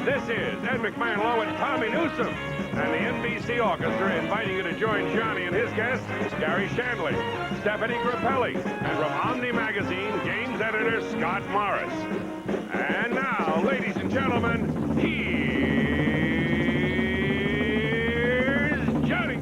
This is Ed McMahon along with Tommy Newsom and the NBC Orchestra inviting you to join Johnny and his guests, Gary Shandling, Stephane Grappelli, and from Omni Magazine, games editor Scott Morris. And now, ladies and gentlemen, here's Johnny.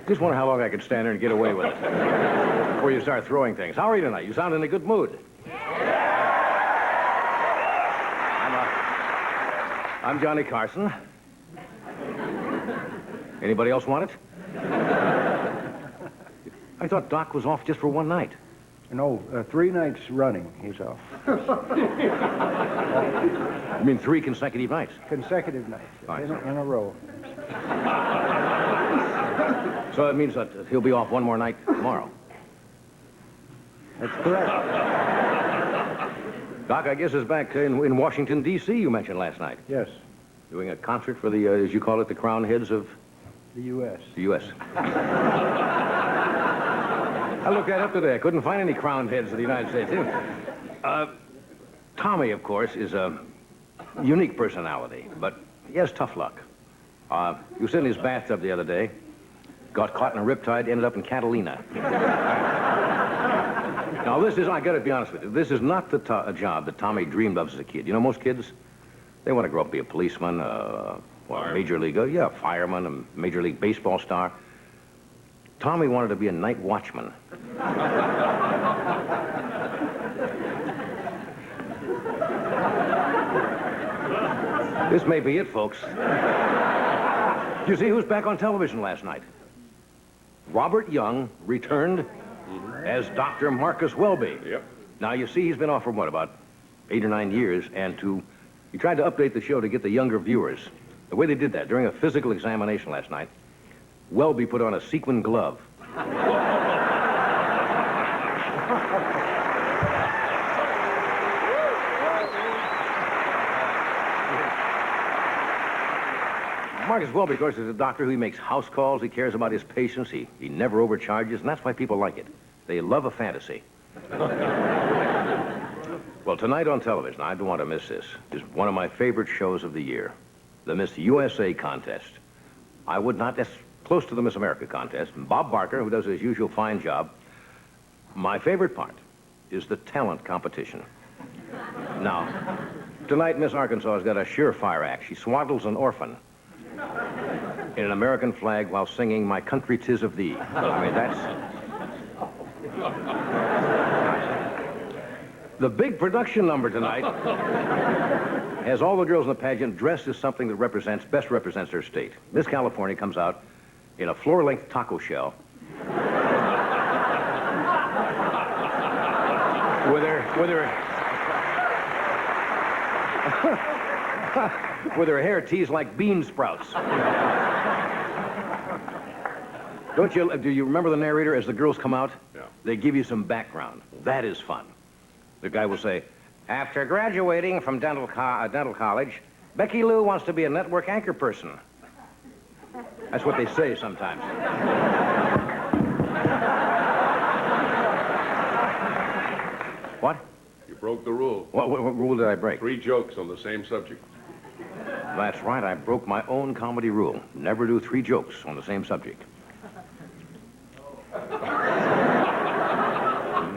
Just wonder how long I could stand there and get away with it before you start throwing things. How are you tonight? You sound in a good mood. I'm Johnny Carson. Anybody else want it? I thought Doc was off just for one night. No, 3 nights running he's off. You mean 3 consecutive nights? Consecutive nights, in a row. So that means that he'll be off one more night tomorrow. That's correct. Doc, I guess is back in Washington, D.C., you mentioned last night. Yes, Doing a concert for the, as you call it, the crown heads of the U.S. the U.S. I looked that up today. I couldn't find any crowned heads of the United States. Tommy, of course, is a unique personality, but he has tough luck. He was in his bathtub the other day, got caught in a riptide, ended up in Catalina. Now, this is, I got to be honest with you, this is not the job that Tommy dreamed of as a kid. You know, most kids, they want to grow up and be a policeman, major league, fireman, a major league baseball star. Tommy wanted to be a night watchman. This may be it, folks. You see who's back on television last night? Robert Young returned as Dr. Marcus Welby. Yep. Now, you see, he's been off for, what, about 8 or 9 years, and he tried to update the show to get the younger viewers. The way they did that, during a physical examination last night, Welby put on a sequin glove. Marcus Welby, of course, is a doctor who makes house calls. He cares about his patients. He never overcharges, and that's why people like it. They love a fantasy. Well, tonight on television, I don't want to miss this. It's one of my favorite shows of the year, the Miss USA contest. I would not, that's close to the Miss America contest. And Bob Barker, who does his usual fine job. My favorite part is the talent competition. Now, tonight, Miss Arkansas has got a surefire act. She swaddles an orphan in an American flag while singing My Country 'Tis of Thee. I mean, that's... The big production number tonight has all the girls in the pageant dressed as something that best represents their state. Miss California comes out in a floor-length taco shell with her hair teased like bean sprouts. Do you remember the narrator as the girls come out? Yeah. They give you some background. That is fun. The guy will say, after graduating from dental college, Becky Lou wants to be a network anchor person. That's what they say sometimes. What? You broke the rule. What rule did I break? 3 jokes on the same subject. That's right, I broke my own comedy rule. Never do 3 jokes on the same subject.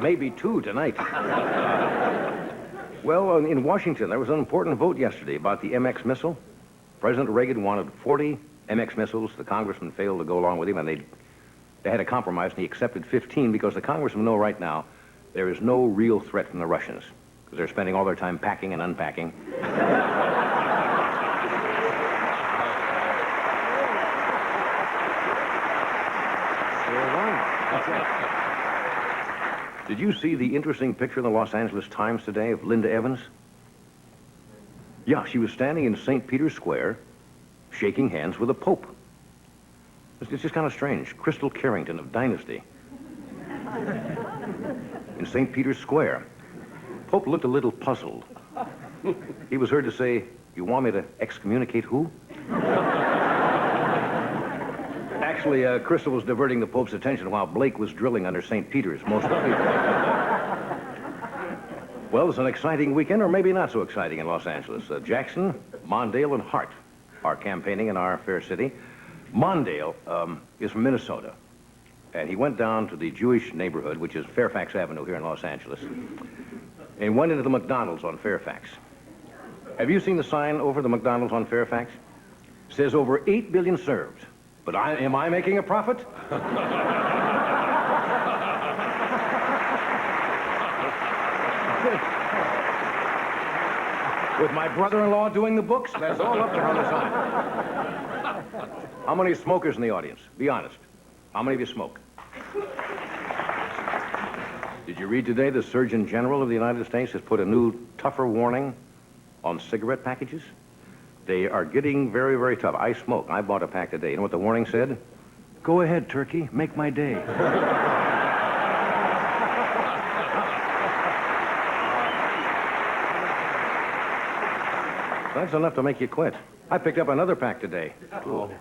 Maybe 2 tonight. Well, in Washington, there was an important vote yesterday about the MX missile. President Reagan wanted 40 MX missiles. The congressman failed to go along with him, and they had a compromise, and he accepted 15 because the congressmen know right now there is no real threat from the Russians, 'cause they're spending all their time packing and unpacking. Did you see the interesting picture in the Los Angeles Times today of Linda Evans? Yeah, she was standing in St. Peter's Square, shaking hands with the Pope. It's just kind of strange. Crystal Carrington of Dynasty. In St. Peter's Square. Pope looked a little puzzled. He was heard to say, "You want me to excommunicate who?" Actually, Crystal was diverting the Pope's attention while Blake was drilling under St. Peter's, most likely. Well, it's an exciting weekend, or maybe not so exciting in Los Angeles. Jackson, Mondale, and Hart are campaigning in our fair city. Mondale is from Minnesota, and he went down to the Jewish neighborhood, which is Fairfax Avenue here in Los Angeles, and went into the McDonald's on Fairfax. Have you seen the sign over the McDonald's on Fairfax? It says over 8 billion served. But am I making a profit? With my brother-in-law doing the books, that's all up there on the sign. How many smokers in the audience? Be honest. How many of you smoke? Did you read today the Surgeon General of the United States has put a new, tougher warning on cigarette packages? They are getting very, very tough. I smoke. I bought a pack today. You know what the warning said? Go ahead, turkey. Make my day. That's enough to make you quit. I picked up another pack today. Oh.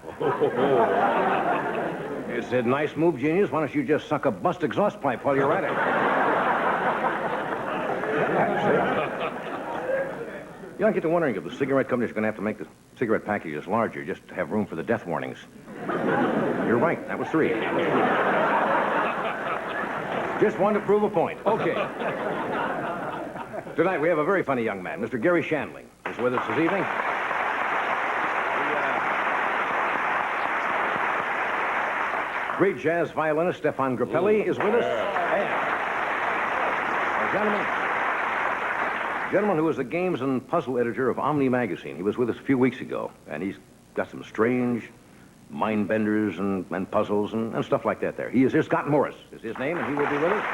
It said, "Nice move, genius. Why don't you just suck a bust exhaust pipe while you're at it?" You don't get to wondering if the cigarette companies are going to have to make the cigarette packages larger just to have room for the death warnings. You're right. That was 3. Just wanted to prove a point. Okay. Tonight, we have a very funny young man. Mr. Gary Shandling is with us this evening. Great jazz violinist Stephane Grappelli is with us. And a gentleman who was the games and puzzle editor of Omni magazine. He was with us a few weeks ago, and he's got some strange mind benders and puzzles and stuff like that there. Here's Scott Morris is his name, and he will be with us.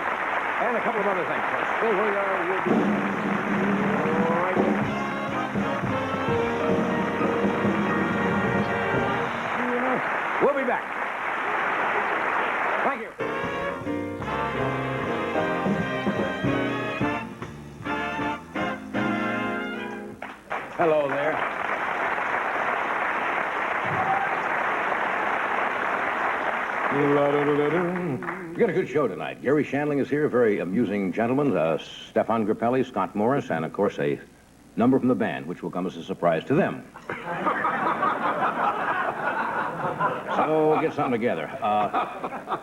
And a couple of other things. Stay where you are. We'll be right back. We'll be back. Thank you. Hello there. We got a good show tonight. Gary Shandling is here, a very amusing gentleman. Stephane Grappelli, Scott Morris, and, of course, a number from the band, which will come as a surprise to them. So, get something together.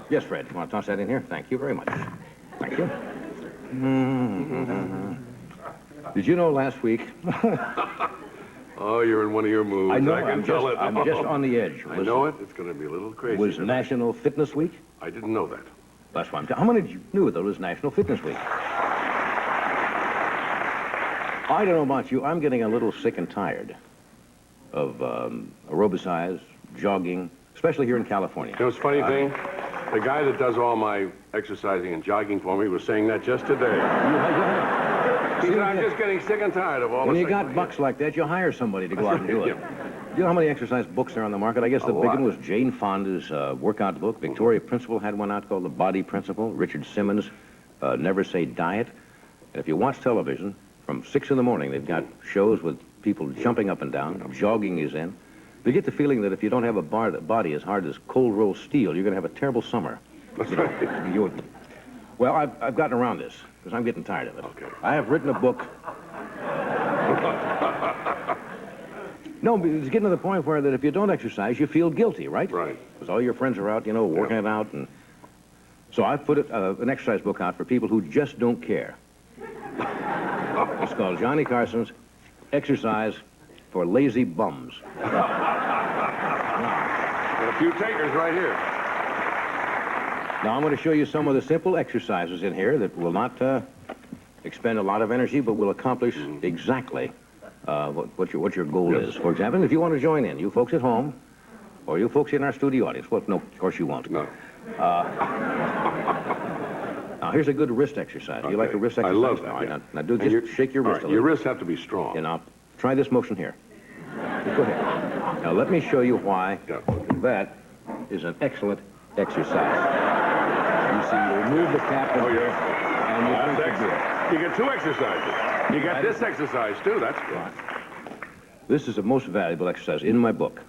Yes, Fred, you want to toss that in here? Thank you very much. Thank you. Did you know last week... Oh, you're in one of your moods. I know, I'm just on the edge. I know it. It's going to be a little crazy. Was National Fitness Week? I didn't know that. That's why How many of you knew that it was National Fitness Week? I don't know about you. I'm getting a little sick and tired of aerobicized, jogging, especially here in California. You know, it's a funny thing. The guy that does all my exercising and jogging for me was saying that just today. He said, I'm just getting sick and tired of all When this. you got bucks like that, you hire somebody to go out and do it. Yeah. You know how many exercise books are on the market? I guess the big one was Jane Fonda's workout book. Victoria Principal had one out called The Body Principle. Richard Simmons, Never Say Diet. And if you watch television, from 6 in the morning, they've got shows with people jumping up and down. Jogging is in. You get the feeling that if you don't have a body as hard as cold rolled steel, you're going to have a terrible summer. That's right. Well, I've gotten around this, because I'm getting tired of it. Okay. I have written a book. No, but it's getting to the point where that if you don't exercise, you feel guilty, right? Right. Because all your friends are out, you know, working it out. And so I've put an exercise book out for people who just don't care. It's called Johnny Carson's Exercise for Lazy Bums. Got a few takers right here. Now, I'm going to show you some of the simple exercises in here that will not expend a lot of energy, but will accomplish exactly what your goal is. For example, if you want to join in, you folks at home, or you folks in our studio audience. Well, no, of course you won't. No. Now, Now, here's a good wrist exercise. You like a wrist I exercise? love that, All right, yeah. now just shake your wrist a little. Your wrists have to be strong. And now, try this motion here. Just go ahead. Now, let me show you why that is an excellent exercise. You see, you remove the cap from here, and you drink the beer. You get 2 exercises. You get this exercise, too. That's good. This is the most valuable exercise in my book.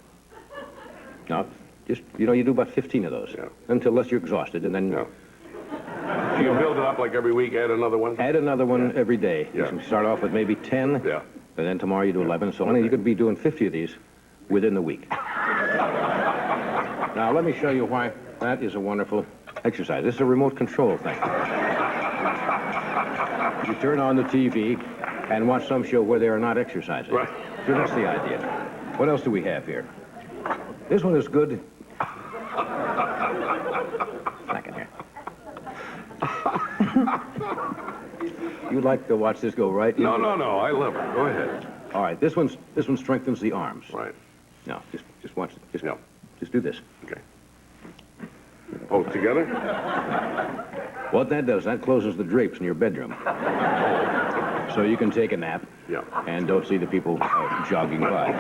Now, just, you do about 15 of those unless you're exhausted, and then You build it up like every week, add another one? add another one every day. Yeah. You start off with maybe 10, Yeah. and then tomorrow you do 11, so on, and you could be doing 50 of these within the week. Now, let me show you why that is a wonderful exercise. This is a remote control thing. You turn on the TV and watch some show where they are not exercising. Right. So that's the idea. What else do we have here? This one is good. Second here. You'd like to watch this go right? No. I love it. Go ahead. All right. This one strengthens the arms. Right. Now, just watch it. Just do this. Okay. Both together? What that does, that closes the drapes in your bedroom. So you can take a nap and don't see the people jogging by. All right.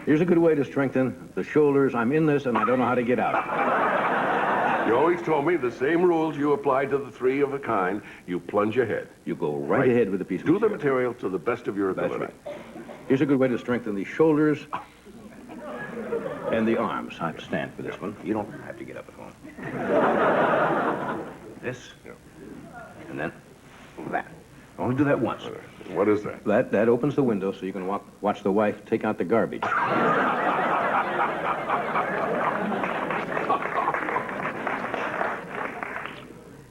Here's a good way to strengthen the shoulders. I'm in this and I don't know how to get out. You always told me the same rules you apply to the 3 of a kind. You plunge ahead. You go right ahead with the piece of Do the material to the best of your ability. That's right. Here's a good way to strengthen the shoulders and the arms. I have to stand for this one. You don't have to get up at home. This, and then that. Only do that once. What is that? That opens the window so you can watch the wife take out the garbage.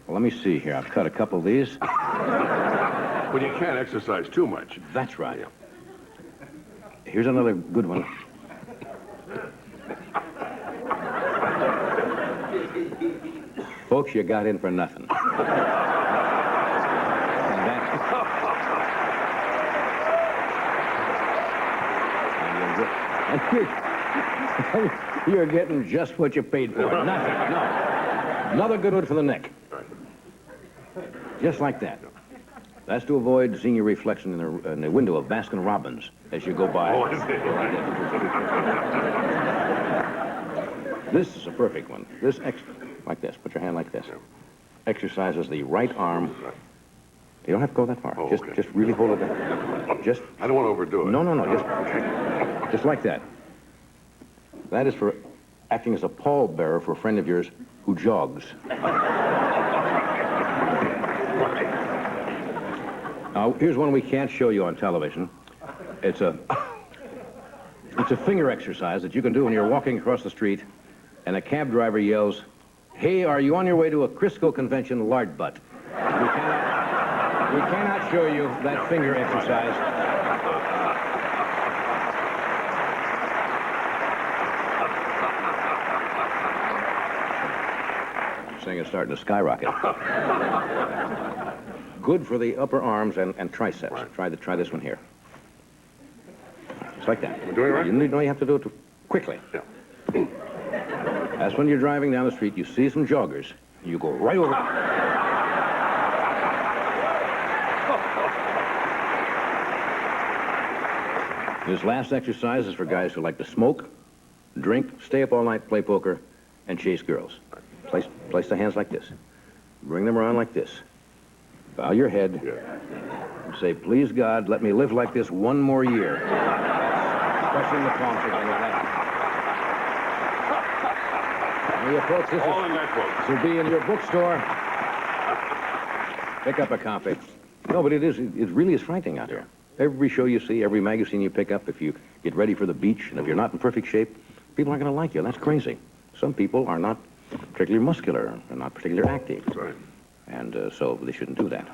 Well, let me see here. I've cut a couple of these. But you can't exercise too much. That's right. Here's another good one. Folks, you got in for nothing. You're getting just what you paid for. Nothing. No. Another good one for the neck. Just like that. That's to avoid seeing your reflection in the window of Baskin Robbins as you go by. Oh, is it? This is a perfect one. Like this. Put your hand like this. Exercises the right arm. You don't have to go that far. Oh, just really hold it down. Just. I don't want to overdo it. No. Just like that. That is for acting as a pallbearer for a friend of yours who jogs. Now, here's one we can't show you on television. It's a finger exercise that you can do when you're walking across the street and a cab driver yells, "Hey, are you on your way to a Crisco convention lard butt?" We cannot show you that finger exercise. This thing is starting to skyrocket. Good for the upper arms and triceps. Right. Try this one here. Just like that. We're doing it right? You have to do it quickly. Yeah. That's when you're driving down the street, you see some joggers, you go right over. This last exercise is for guys who like to smoke, drink, stay up all night, play poker, and chase girls. Place the hands like this. Bring them around like this. Bow your head. And say, "Please, God, let me live like this one more year." Pressing the palms again like that. Here, folks, All in that book. this will be in your bookstore. Pick up a copy. No, but it really is frightening out there. Every show you see, every magazine you pick up, if you get ready for the beach, and if you're not in perfect shape, people aren't going to like you. That's crazy. Some people are not particularly muscular and not particularly active. That's right. And so they shouldn't do that.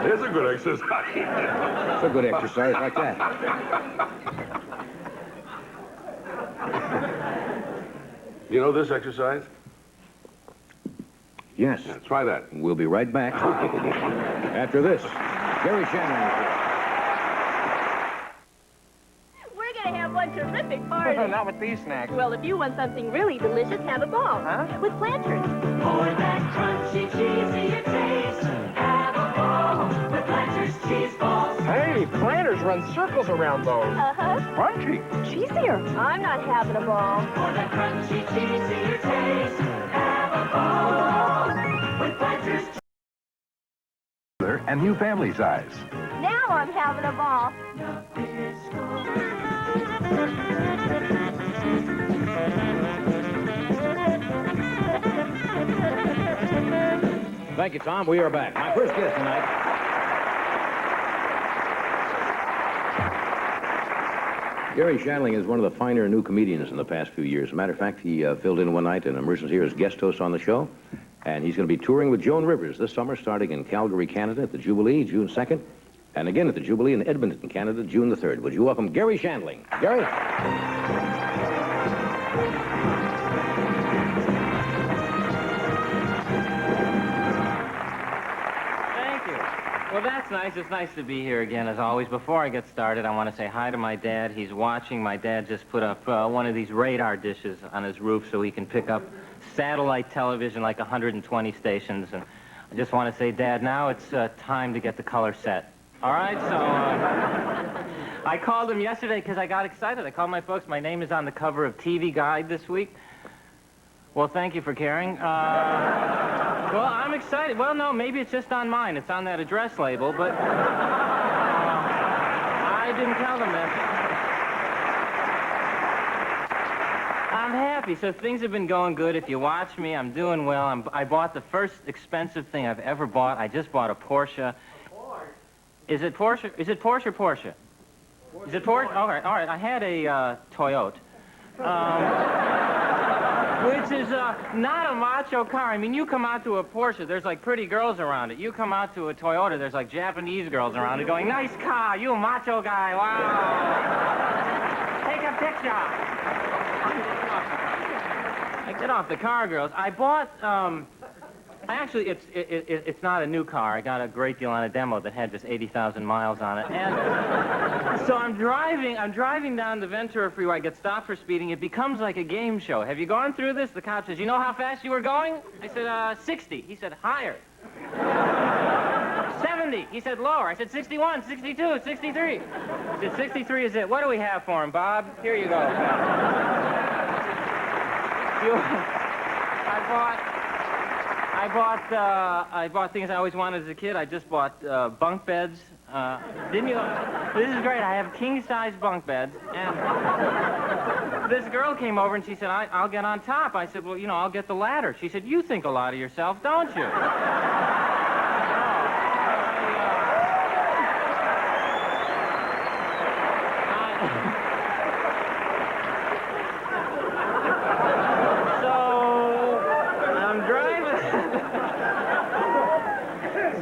There's a good exercise. It's a good exercise like that. You know this exercise? Yes. Yeah, try that. We'll be right back after this. Gary Shandling. We're gonna have one terrific party. Not with these snacks. Well, if you want something really delicious, have a ball. Huh? With Planters. For that crunchy, cheesy taste, have a ball with Planters cheese balls. Hey, Planters run circles around those. Uh-huh. Crunchy. Cheesier. I'm not having a ball. For that crunchy, cheesier taste, have a ball with Planters. And new family size. Now I'm having a ball. Thank you, Tom. We are back. My first guest tonight. Gary Shandling is one of the finer new comedians in the past few years. As a matter of fact, he filled in one night in Emergency here as guest host on the show. And he's going to be touring with Joan Rivers this summer, starting in Calgary, Canada at the Jubilee, June 2nd. And again at the Jubilee in Edmonton, Canada, June the 3rd. Would you welcome Gary Shandling? Gary? Thank you. Well, that's nice. It's nice to be here again, as always. Before I get started, I want to say hi to my dad. He's watching. My dad just put up one of these radar dishes on his roof so he can pick up satellite television, like 120 stations. And I just want to say, Dad, now it's time to get the color set. All right, so I called him yesterday because I got excited. I called my folks. My name is on the cover of TV Guide this week. Well, thank you for caring. Well, I'm excited. Well, no, maybe it's just on mine. It's on that address label, but I didn't tell them that. I'm happy. So things have been going good. If you watch me, I'm doing well. I bought the first expensive thing I've ever bought. I just bought a Porsche. Is it Porsche? Is it Porsche or Porsche? Is it Porsche? All right, all right. I had a Toyota. Which is not a macho car. I mean, you come out to a Porsche, there's like pretty girls around it. You come out to a Toyota, there's like Japanese girls around it going, nice car, you a macho guy, wow. Take a picture. I get off the car, girls. I bought, actually, it's not a new car. I got a great deal on a demo that had just 80,000 miles on it. And so I'm driving down the Ventura Freeway. I get stopped for speeding. It becomes like a game show. Have you gone through this? The cop says, you know how fast you were going? I said, 60. He said, higher. 70. He said, lower. I said, 61, 62, 63. He said, 63 is it. What do we have for him, Bob? Here you go. I bought things I always wanted as a kid. I just bought bunk beds. Didn't you? This is great. I have king-size bunk beds. And this girl came over and she said, I'll get on top. I said, well, you know, I'll get the ladder. She said, you think a lot of yourself, don't you?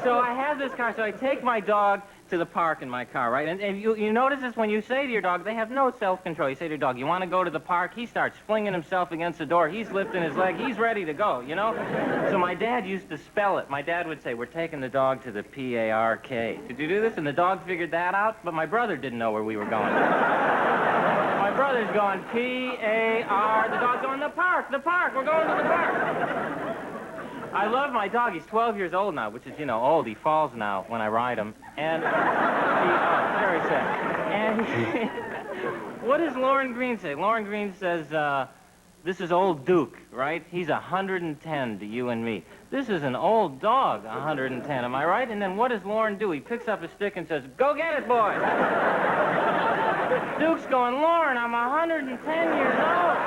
So I have this car, so I take my dog to the park in my car, right? And you notice this when you say to your dog, they have no self-control. You say to your dog, you want to go to the park? He starts flinging himself against the door. He's lifting his leg. He's ready to go, you know? So my dad used to spell it. My dad would say, we're taking the dog to the P-A-R-K. Did you do this? And the dog figured that out, but my brother didn't know where we were going. My brother's going P-A-R. The dog's going, the park, we're going to the park. I love my dog. He's 12 years old now, which is, you know, old. He falls now when I ride him. And very sad. And what does Lauren Green say? Lauren Green says, this is old Duke, right? He's 110 to you and me. This is an old dog, 110, am I right? And then what does Lauren do? He picks up a stick and says, go get it, boy. Duke's going, Lauren, I'm 110 years old.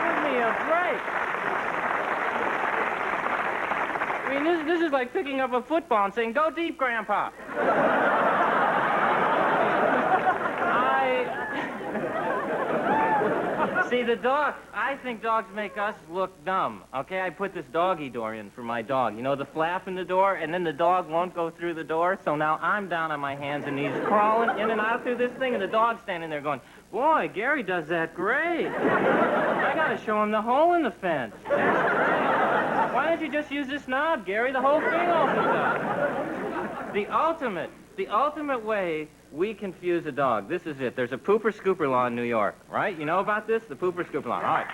Give me a break. I mean, this is like picking up a football and saying, go deep, Grandpa. See, I think dogs make us look dumb, okay? I put this doggy door in for my dog. You know, the flap in the door, and then the dog won't go through the door, so now I'm down on my hands and knees crawling in and out through this thing, and the dog's standing there going, boy, Gary does that great. I gotta show him the hole in the fence. That's great. Why don't you just use this knob, Gary? The whole thing opens up. The ultimate way we confuse a dog. This is it. There's a pooper-scooper law in New York, right? You know about this? The pooper-scooper law. All right.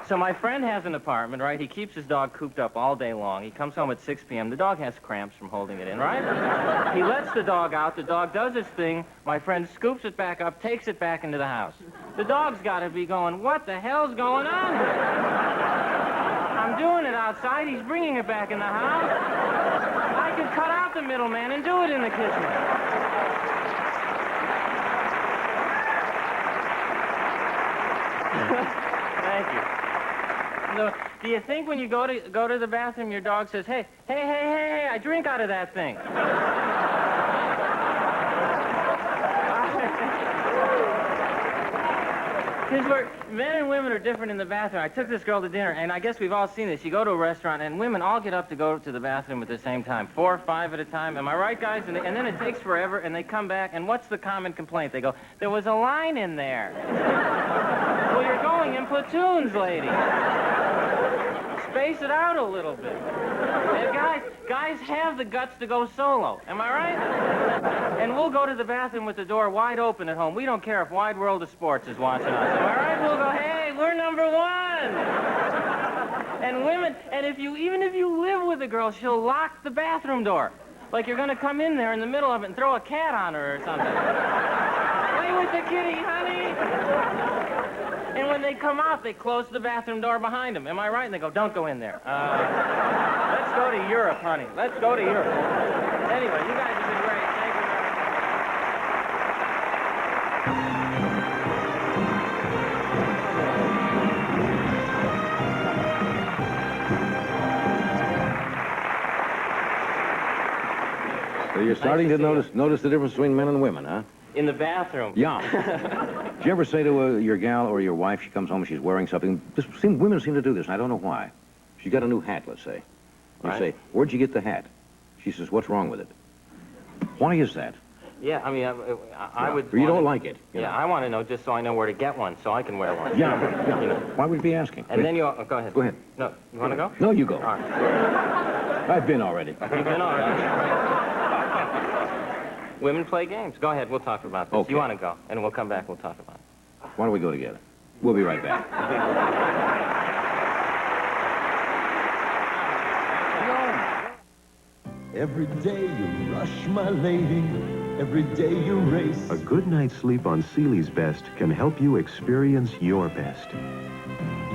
So my friend has an apartment, right? He keeps his dog cooped up all day long. He comes home at 6 p.m. The dog has cramps from holding it in, right? He lets the dog out. The dog does his thing. My friend scoops it back up, takes it back into the house. The dog's got to be going, what the hell's going on here? I'm doing it outside. He's bringing it back in the house. I could cut out the middleman and do it in the kitchen. Thank you. So, do you think when you go to the bathroom, your dog says, hey, I drink out of that thing? Because men and women are different in the bathroom. I took this girl to dinner, and I guess we've all seen this. You go to a restaurant, and women all get up to go to the bathroom at the same time, 4 or 5 at a time. Am I right, guys? And then it takes forever, and they come back, and what's the common complaint? They go, there was a line in there. Well, you're going in platoons, lady. Space it out a little bit. And guys have the guts to go solo. Am I right? And we'll go to the bathroom with the door wide open at home. We don't care if Wide World of Sports is watching us. Am I right? We'll go, hey, we're number 1. And women, and even if you live with a girl, she'll lock the bathroom door. Like you're going to come in there in the middle of it and throw a cat on her or something. Play with the kitty, honey. And when they come out, they close the bathroom door behind them. Am I right? And they go, don't go in there. Let's go to Europe, honey. Let's go to Europe. Anyway, you guys have been great. Thank you very much. So you're starting to notice the difference between men and women, huh? In the bathroom. Yeah. Did you ever say to your gal or your wife, she comes home and she's wearing something, women seem to do this, and I don't know why. She got a new hat, let's say. You say, where'd you get the hat? She says, what's wrong with it? Why is that? Yeah, I mean, I would... You don't like it. Yeah, I want to know just so I know where to get one, so I can wear one. Yeah. You know. Why would you be asking? And then you... go ahead. Go ahead. No, you want to go? No, you go. All right. I've been already. You've been already. Women play games. Go ahead, we'll talk about this. Okay. You want to go, and we'll come back, we'll talk about it. Why don't we go together? We'll be right back. Every day you rush, my lady. Every day you race. A good night's sleep on Sealy's Best can help you experience your best.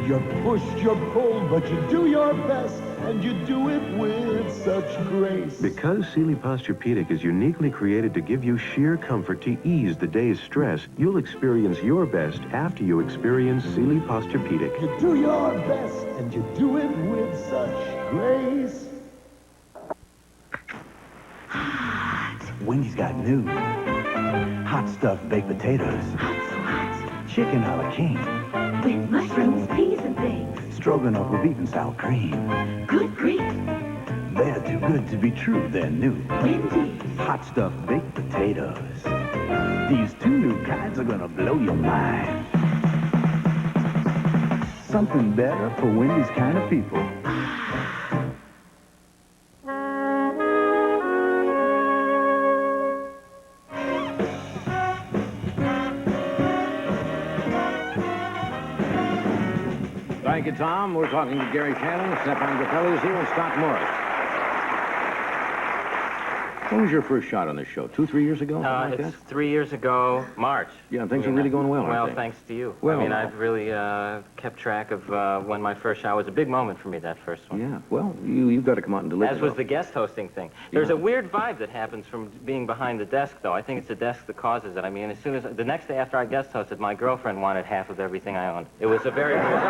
You're pushed, you're pulled, but you do your best, and you do it with such grace. Because Sealy Posturepedic is uniquely created to give you sheer comfort to ease the day's stress, you'll experience your best after you experience Sealy Posturepedic. You do your best, and you do it with such grace. Wendy's got new hot stuffed baked potatoes. Hot, so hot. Chicken a la king. With mushrooms, peas, and things. Stroganoff with beef and sour cream. Good grief. They're too good to be true. They're new. Wendy's. Hot stuffed baked potatoes. These 2 new kinds are gonna blow your mind. Something better for Wendy's kind of people. Thank you, Tom. We're talking to Gary Shandling, Stephane Grappelli is here, and Scott Morris. When was your first shot on this show? 2, 3 years ago? Like It's that? 3 years ago, March. Yeah, things are really going well, Well, aren't they? thanks to you. Well, I mean, I've really kept track of when my first shot was a big moment for me, that first one. Yeah, well, you've got to come out and deliver. As was the guest hosting thing. There's Yeah. a weird vibe that happens from being behind the desk, though. I think it's the desk that causes it. I mean, as soon as... The next day after I guest hosted, my girlfriend wanted half of everything I owned. It was a very weird...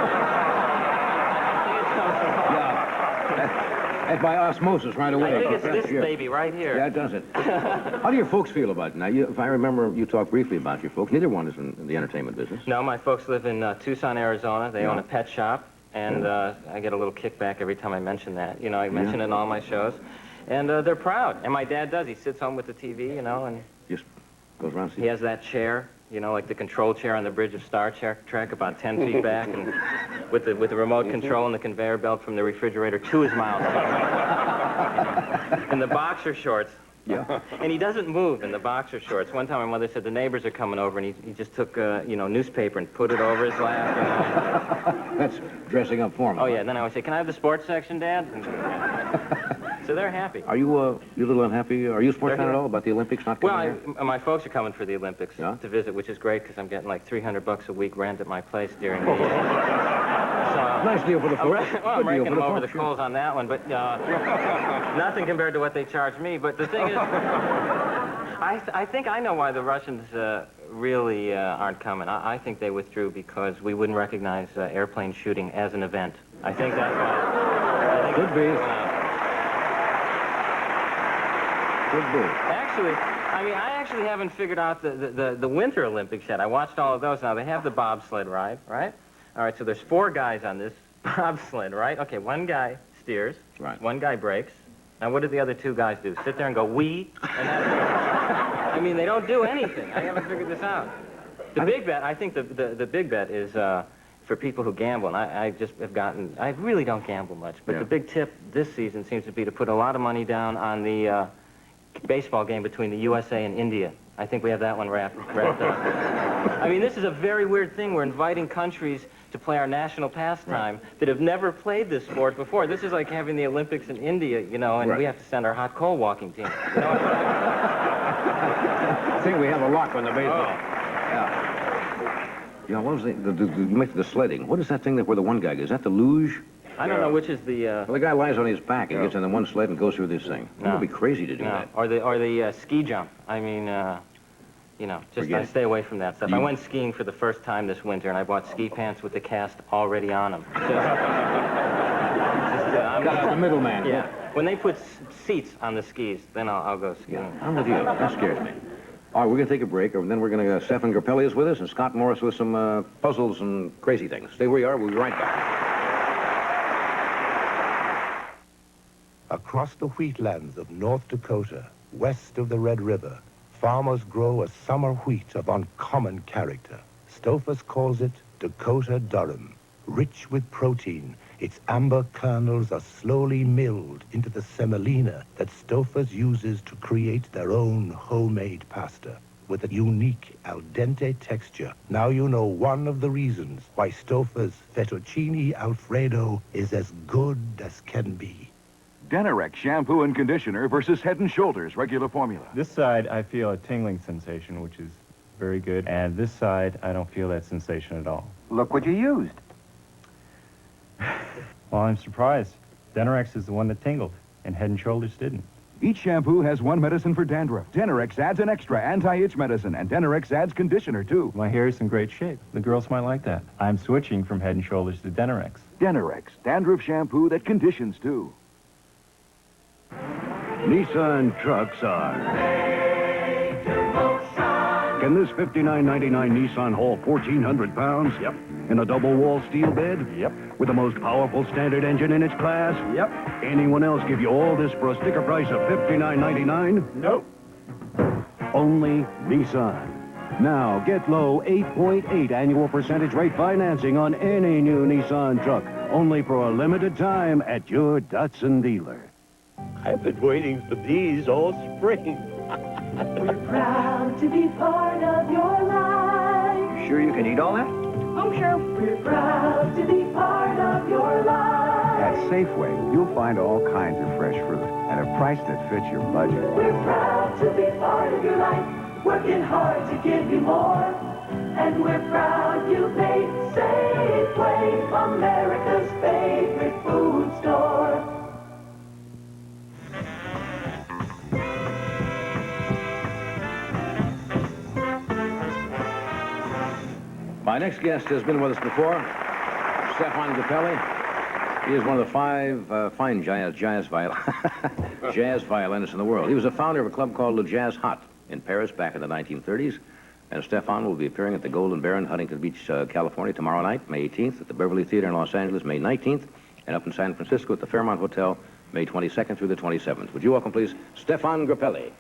And by osmosis right away. I think it's this Yeah. baby right here. Yeah, it does it. How do your folks feel about it? Now, if I remember, you talked briefly about your folks. Neither one is in the entertainment business. No, my folks live in Tucson, Arizona. They own a pet shop, and I get a little kickback every time I mention that. You know, I mention it in all my shows. And they're proud. And my dad does. He sits home with the TV, you know, and... Just goes around. He has that chair, you know, like the control chair on the bridge of Star Trek, about 10 feet back, and with the remote control and the conveyor belt from the refrigerator to his mouth. And the boxer shorts, Yeah. And he doesn't move in the boxer shorts. One time my mother said the neighbors are coming over, and he just took, newspaper and put it over his lap. That's dressing up for him. Oh, yeah. And then I always say, can I have the sports section, Dad? So they're happy. Are you a little unhappy? Are you a sports fan at all about the Olympics not coming Well, my folks are coming for the Olympics to visit, which is great because I'm getting like $300 a week rent at my place during the year. So, nice deal for the folks. I'm raking them over the coals on that one, but nothing compared to what they charge me. But the thing is, I think I know why the Russians really aren't coming. I think they withdrew because we wouldn't recognize airplane shooting as an event. I think that's why. Could be. Actually, I actually haven't figured out the Winter Olympics yet. I watched all of those. Now, they have the bobsled ride, right? All right, so there's 4 guys on this bobsled, right? Okay, one guy steers. Right. One guy brakes. Now, what do the other 2 guys do? Sit there and go, wee? And that's it. They don't do anything. I haven't figured this out. The big bet, I think the big bet is for people who gamble, and I just have gotten, I really don't gamble much, but the big tip this season seems to be to put a lot of money down on the baseball game between the USA and India. I think we have that one wrapped up. This is a very weird thing. We're inviting countries to play our national pastime that have never played this sport before. This is like having the Olympics in India, and we have to send our hot coal walking team. I think we have a lock on the baseball. Yeah. What was the sledding? What is that thing where the one guy goes? Is that the luge? I don't know which is the... Well, the guy lies on his back and gets on the one sled and goes through this thing. It would be crazy to do that. Or the ski jump. I stay away from that stuff. I went skiing for the first time this winter, and I bought ski pants with the cast already on them. Got the middleman. Yeah. When they put seats on the skis, then I'll go skiing. Yeah, I'm with you. That scares me. All right, we're going to take a break, and then we're going to... Stephane Grappelli is with us, and Scott Morris with some puzzles and crazy things. Stay where you are. We'll be right back. Across the wheatlands of North Dakota, west of the Red River, farmers grow a summer wheat of uncommon character. Stouffer's calls it Dakota Durham. Rich with protein, its amber kernels are slowly milled into the semolina that Stouffer's uses to create their own homemade pasta. With a unique al dente texture, now you know one of the reasons why Stouffer's fettuccine Alfredo is as good as can be. Denorex shampoo and conditioner versus Head & Shoulders regular formula. This side, I feel a tingling sensation, which is very good. And this side, I don't feel that sensation at all. Look what you used. Well, I'm surprised. Denorex is the one that tingled, and Head & Shoulders didn't. Each shampoo has one medicine for dandruff. Denorex adds an extra anti-itch medicine, and Denorex adds conditioner, too. My hair is in great shape. The girls might like that. I'm switching from Head & Shoulders to Denorex. Denorex, dandruff shampoo that conditions, too. Nissan trucks are. Can this $59.99 Nissan haul 1,400 pounds? Yep. In a double-wall steel bed? Yep. With the most powerful standard engine in its class? Yep. Anyone else give you all this for a sticker price of $59.99? Nope. Only Nissan. Now, get low 8.8 annual percentage rate financing on any new Nissan truck. Only for a limited time at your Datsun dealer. I've been waiting for these all spring. We're proud to be part of your life. Sure you can eat all that? Oh, sure. We're proud to be part of your life. At Safeway, you'll find all kinds of fresh fruit at a price that fits your budget. We're proud to be part of your life, working hard to give you more. And we're proud you made Safeway America's favorite food store. My next guest has been with us before, Stephane Grappelli. He is one of the 5 fine jazz violinists in the world. He was a founder of a club called Le Jazz Hot in Paris back in the 1930s. And Stephane will be appearing at the Golden Bear in Huntington Beach, California tomorrow night, May 18th, at the Beverly Theater in Los Angeles, May 19th, and up in San Francisco at the Fairmont Hotel, May 22nd through the 27th. Would you welcome, please, Stephane Grappelli.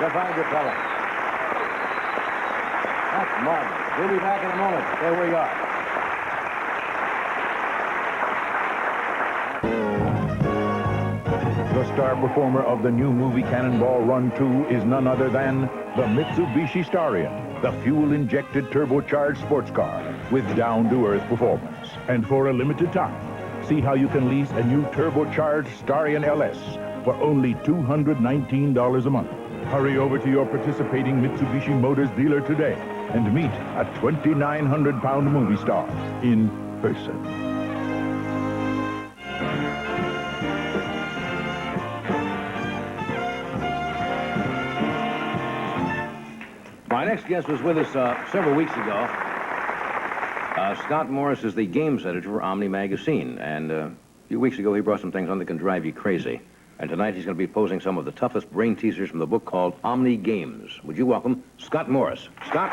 Stephane Grappelli. That's marvelous. We'll be back in a moment. There we are. The star performer of the new movie Cannonball Run 2 is none other than the Mitsubishi Starion, the fuel-injected turbocharged sports car with down-to-earth performance. And for a limited time, see how you can lease a new turbocharged Starion LS for only $219 a month. Hurry over to your participating Mitsubishi Motors dealer today and meet a 2,900-pound movie star in person. My next guest was with us several weeks ago. Scott Morris is the games editor for Omni Magazine, and a few weeks ago he brought some things on that can drive you crazy. And tonight he's going to be posing some of the toughest brain teasers from the book called Omni Games. Would you welcome Scott Morris? Scott?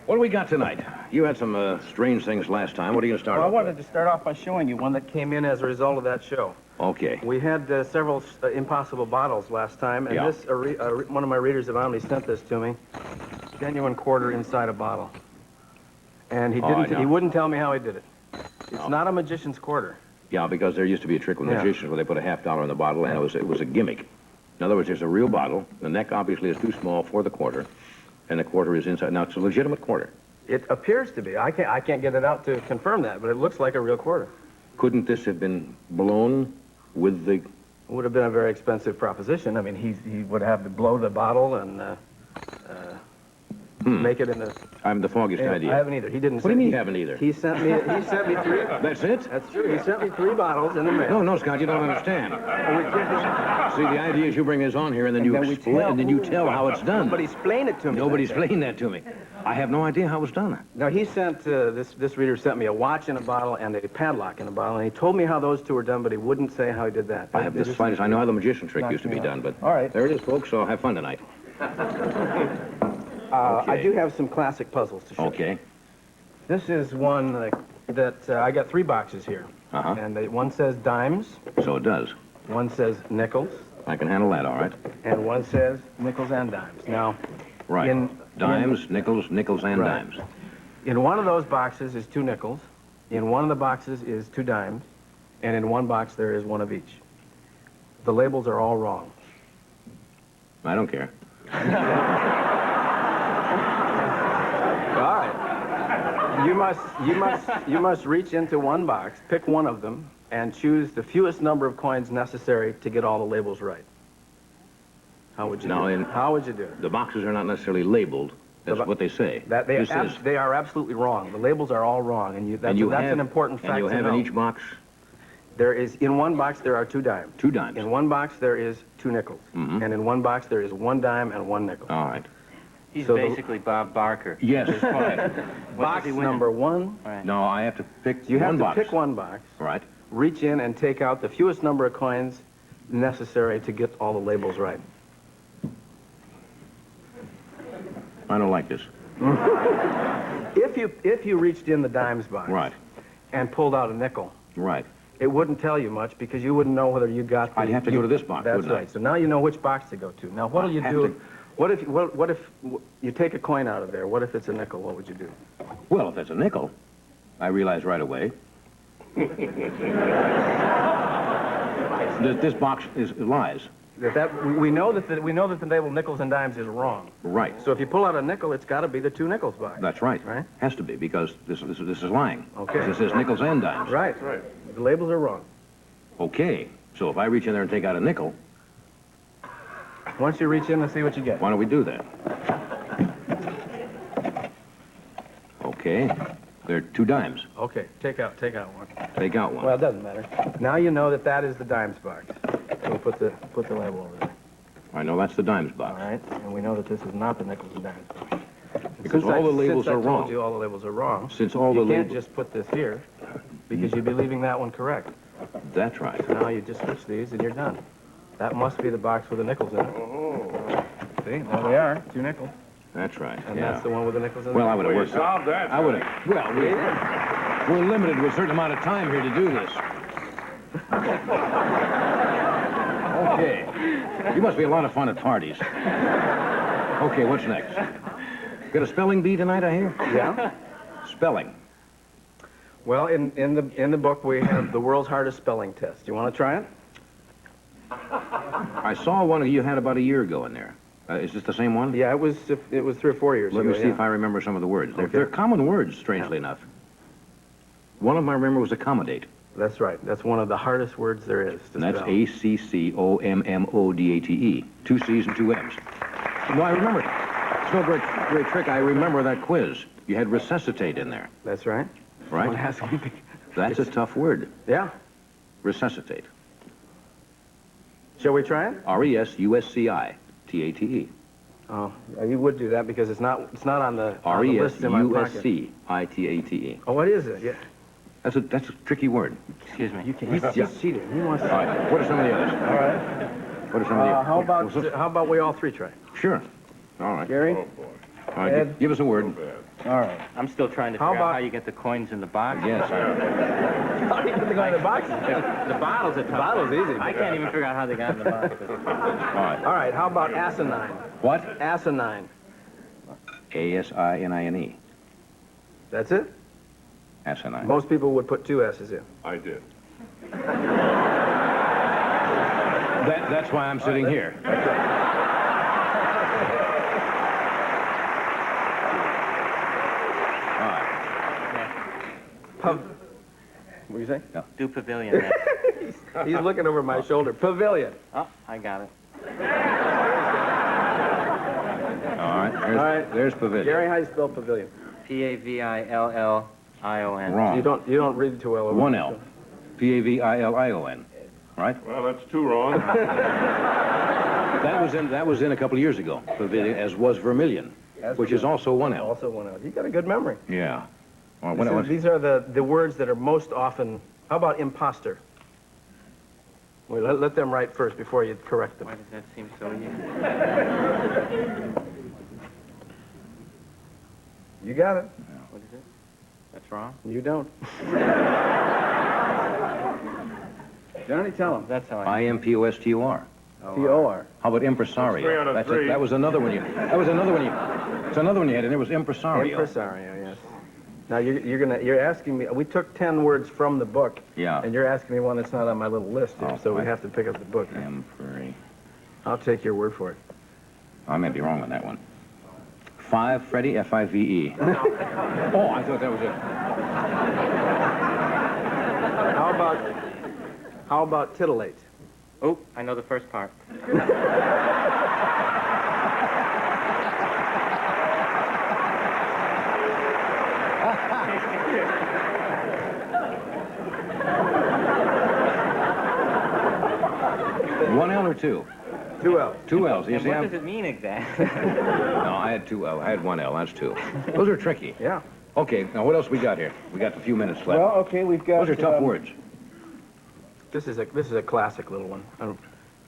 What do we got tonight? You had some strange things last time. What are you going to start Well, I off wanted to start off by showing you one that came in as a result of that show. Okay. We had several impossible bottles last time, and Yeah. this one of my readers at Omni sent this to me. Genuine quarter inside a bottle. And he didn't. He wouldn't tell me how he did it. It's not a magician's quarter. Yeah, because there used to be a trick with Yeah. magicians where they put a $50 in the bottle, and it was a gimmick. In other words, there's a real bottle. The neck obviously is too small for the quarter, and the quarter is inside. Now, it's a legitimate quarter. It appears to be. I can't get it out to confirm that, but it looks like a real quarter. Couldn't this have been blown with the... It would have been a very expensive proposition. I mean, he would have to blow the bottle and make it in the... I haven't the foggiest idea. I haven't either. He didn't. What do you mean you haven't either? He sent me 3. That's it? That's true. He sent me 3 bottles in the mail. No, Scott, you don't understand. See, the idea is you bring this on here and then you explain, and then you tell how it's done. Nobody explained it to me. Nobody explained that to me. I have no idea how it was done. Now, he sent, this reader sent me a watch in a bottle and a padlock in a bottle, and he told me how those two were done, but he wouldn't say how he did that. I have the slightest. I know how the magician trick used to be done, but all right. There it is, folks, so have fun tonight. I do have some classic puzzles to show. Okay. This is one that I got 3 boxes here. Uh-huh. And one says dimes. So it does. One says nickels. I can handle that, all right. And one says nickels and dimes. Now, right. Dimes, nickels, and right. dimes. In one of those boxes is 2 nickels. In one of the boxes is 2 dimes. And in one box there is 1 of each. The labels are all wrong. I don't care. All right. You must reach into one box, pick one of them, and choose the fewest number of coins necessary to get all the labels right. How would you do it? How would you do it? The boxes are not necessarily labeled. That's what they say. They are absolutely wrong. The labels are all wrong, and that's an important fact to know. And you have in each box? There is, in one box, there are 2 dimes. 2 dimes. In one box, there is 2 nickels. Mm-hmm. And in one box, there is 1 dime and 1 nickel. All right. He's basically Bob Barker. Yes. Box number 1. Right. No, I have to pick You one have to box. pick one box. Right. Reach in and take out the fewest number of coins necessary to get all the labels right? I don't like this. If you reached in the dimes box Right. and pulled out a nickel, Right. it wouldn't tell you much because you wouldn't know whether you got the... I'd have to go to this box, That's wouldn't I? right. So now you know which box to go to. Now, what'll you have do? to- What if you take a coin out of there? What if it's a nickel? What would you do? Well, if it's a nickel, I realize right away that this box is lies. We know that the label nickels and dimes is wrong. Right. So if you pull out a nickel, it's got to be the two nickels box. That's right. Right? Has to be, because this is lying. Okay. Because it says nickels and dimes. Right. Right. The labels are wrong. Okay. So if I reach in there and take out a nickel, Why don't you reach in and see what you get? why don't we do that? Okay. There are 2 dimes. Okay. Take out one. Take out one. Well, it doesn't matter. Now you know that that is the dimes box. We'll put the label over there. I know that's the dimes box. All right. And we know that this is not the nickels and dimes box. Because all the labels are Since I wrong. told you all the labels are wrong. Since all you the can't labels... just put this here because you'd be leaving that one correct. That's right. Now you just switch these and you're done. That must be the box with the nickels in it. See, there they are, 2 nickels. That's right. And yeah. that's the one with the nickels in it. Well, I would have worked. solved that, I would have. Well, we're limited to a certain amount of time here to do this. Okay. You must be a lot of fun at parties. Okay, what's next? Got a spelling bee tonight, I hear? Yeah. Spelling. Well, in the book we have the world's hardest spelling test. You want to try it? I saw one you had about a year ago in there. Is this the same one? Yeah, it was 3 or 4 years Let ago. me see if I remember some of the words. They're common words, strangely enough. One of them I remember was accommodate. That's right. That's one of the hardest words there is to And that's spell. ACCOMMODATE. 2 C's and 2 M's. No, I remember it. It's no great trick. I remember that quiz. You had resuscitate in there. That's right. Right? Someone asked me. That's a tough word. Yeah. Resuscitate. Shall we try it? RESUSCITATE. Oh, you would do that because it's not on the list in my pocket. RESUSCITATE. Oh, what is it? Yeah. That's a tricky word. Excuse me. He's cheating. He wants to. All right. What are some of the others? All right. What are some of the others? How about we all 3 try? Sure. All right. Gary? All right. Give us a word. All right. I'm still trying to figure out how you get the coins in the box. Yes. How do you put the guy in the box? The bottle's a tough. The bottle's easy. I can't even figure out how they got in the box. All right. All right. How about asinine? What? Asinine. ASININE. That's it? Asinine. Most people would put 2 S's in. I did. That's why I'm sitting here. What do you say? No. Do pavilion. He's looking over my shoulder. Pavilion. Oh, I got it. All right. There's pavilion. Gary, how do you spell pavilion? Pavilion. Wrong. You don't read it too well. 1 L. PAVILION. Right? Well, that's 2 wrong. That was in a couple of years ago. Pavilion, as was vermilion, which is also 1 L. Also 1 L. You got a good memory. Yeah. All right, These are the words that are most often. How about imposter? Wait, let them write first before you correct them. Why does that seem so easy? You got it. What is it? That's wrong. You don't. Johnny, tell him. That's how I. IMPOSTOR. T-O-R. How about impresario? 3 out of 3. That was another one you. It's another one you had, and it was impresario. Impresario, yes. Now you're asking me. We took 10 words from the book. Yeah. And you're asking me one that's not on my little list here, so we have to pick up the book. I'll take your word for it. I may be wrong on that one. 5 Freddie, F-I-V-E. Oh, I thought that was it. How about titillate? Oh, I know the first part. One L or 2? 2 L. 2 L's. You And see, what does it mean exactly? No, I had 2 L. I had 1 L. That's 2. Those are tricky. Yeah. Okay, now what else we got here? We got a few minutes left. Well, okay, we've got. Those are tough words. This is a classic little one.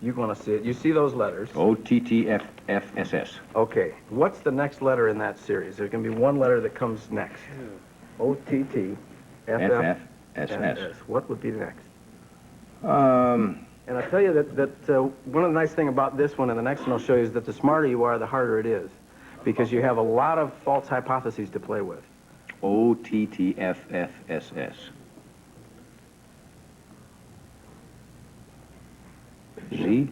You want to see it. You see those letters. O-T-T-F-F-S-S. Okay. What's the next letter in that series? There's going to be one letter that comes next. O-T-T-F-F-S-S. What would be next? And I'll tell you that one of the nice things about this one and the next one I'll show you is that the smarter you are, the harder it is. Because you have a lot of false hypotheses to play with. O-T-T-F-F-S-S. Z?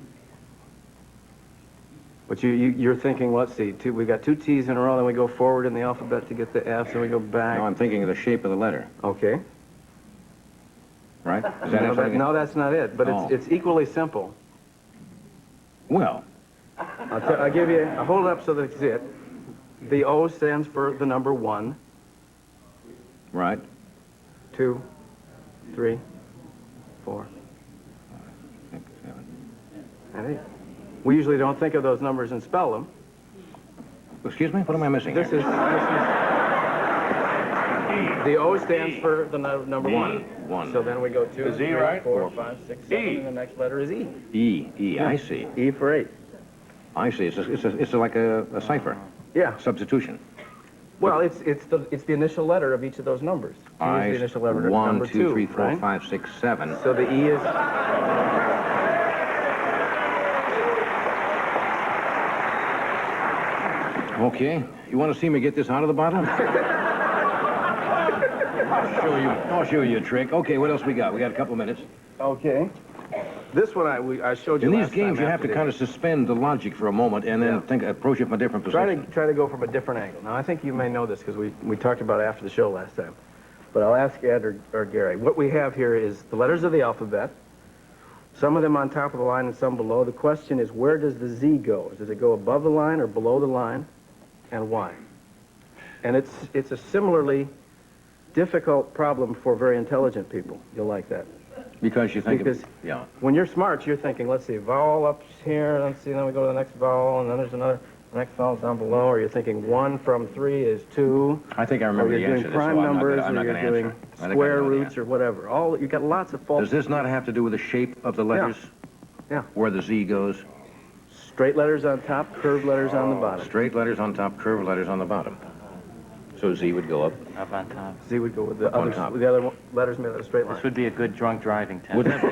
But you're thinking, let's see, we got two T's in a row, then we go forward in the alphabet to get the F's, and we go back. No, I'm thinking of the shape of the letter. Okay. Right? Is that No, that's not it, but it's equally simple. Well. I'll give you, I'll hold it up so that it's it. The O stands for the number 1. Right. 2, 3, 4, 5, 6, 7. and 8. We usually don't think of those numbers and spell them. Excuse me? What am I missing This is the O stands for the number 1. 1. So then we go 2, Is E 3, right? 4, 5, 6, 7, and the next letter is E. E, I see. E for 8. I see. It's like a cipher. Yeah. Substitution. Well, it's the initial letter of each of those numbers. E is the initial letter. 1, number 2, 3, 4, right? 5, 6, 7. So the E is. Okay. You want to see me get this out of the bottle? I'll show you a trick. Okay, what else we got? We got a couple minutes. Okay. This one I showed you In these last games, time you have to kind of suspend the logic for a moment and then approach it from a different position. Try to go from a different angle. Now, I think you may know this because we talked about it after the show last time. But I'll ask Ed or Gary. What we have here is the letters of the alphabet, some of them on top of the line and some below. The question is, where does the Z go? Does it go above the line or below the line, and why? And it's a similarly difficult problem for very intelligent people. You'll like that. Because you think Because when you're smart, you're thinking, let's see, vowel up here, let's see, then we go to the next vowel, and then there's another, the next vowel down below, or you're thinking 1 from 3 is 2. I think I remember the answer. Or you're doing prime numbers, I'm not or going you're to doing answer. square roots, or whatever. You've got lots of false. Does this not have to do with the shape of the letters? Yeah. Where the Z goes? Straight letters on top, curved letters on the bottom. Straight letters on top, curved letters on the bottom. So Z would go up. Up on top. Z would go with the on top. With the other letters made of a straight line. This would be a good drunk driving test. Wouldn't it?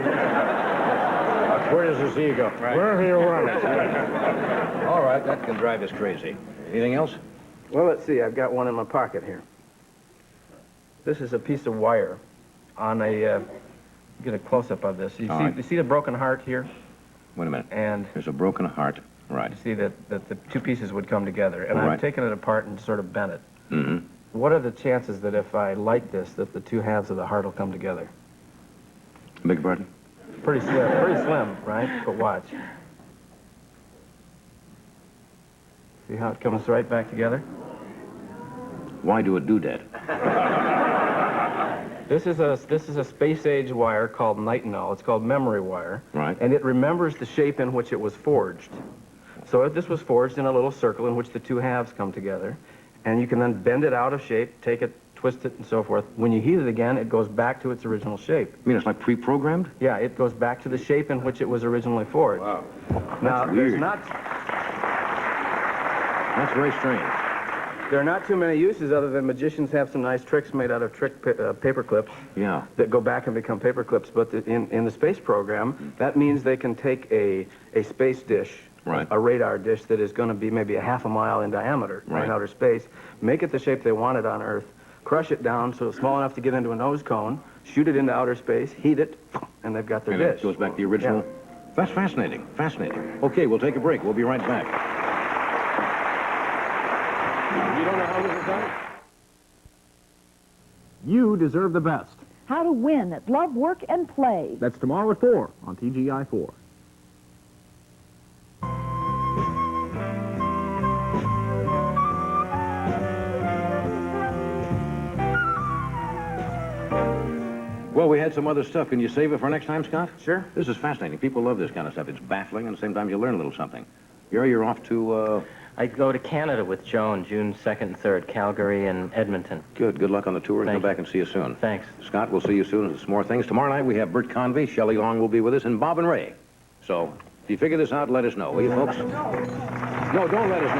Where does the Z go? Right. Where are you running? All right, that can drive us crazy. Anything else? Well, let's see. I've got one in my pocket here. This is a piece of wire on a. Get a close-up of this. You see the broken heart here? Wait a minute. And there's a broken heart. Right. You see that the two pieces would come together, and Right. I've taken it apart and sort of bent it. Mm-hmm. What are the chances that if I light this, that the two halves of the heart will come together? Beg your pardon? Pretty slim, right? But watch. See how it comes right back together? Why do it do that? This is a space-age wire called nitinol. It's called memory wire. Right. And it remembers the shape in which it was forged. So if this was forged in a little circle in which the two halves come together, and you can then bend it out of shape, take it, twist it, and so forth. When you heat it again, it goes back to its original shape. You mean it's like pre-programmed? Yeah, it goes back to the shape in which it was originally forged. Wow. Now, That's weird. That's very strange. There are not too many uses other than magicians have some nice tricks made out of paper clips. Yeah. That go back and become paper clips. But in the space program, that means they can take a space dish, right. a radar dish that is going to be maybe a half a mile in diameter right. in outer space, make it the shape they wanted on Earth, crush it down so it's small enough to get into a nose cone, shoot it into outer space, heat it, and they've got their and dish. It goes back to the original. Yeah. That's fascinating. Fascinating. Okay, we'll take a break. We'll be right back. You don't know how this is done? You deserve the best. How to win at Love, Work, and Play. That's tomorrow at 4 on TGI 4. Well, we had some other stuff. Can you save it for next time, Scott? Sure. This is fascinating. People love this kind of stuff. It's baffling, and at the same time, you learn a little something. You're off to... I go to Canada with Joan, June 2nd and 3rd, Calgary and Edmonton. Good luck on the tour, and come back and see you soon. Thanks. Scott, we'll see you soon with some more things. Tomorrow night, we have Bert Convey, Shelley Long will be with us, and Bob and Ray. So, If you figure this out, let us know, will you, folks? No, don't let us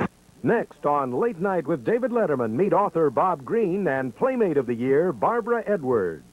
know. Next on Late Night with David Letterman, meet author Bob Greene and Playmate of the Year, Barbara Edwards.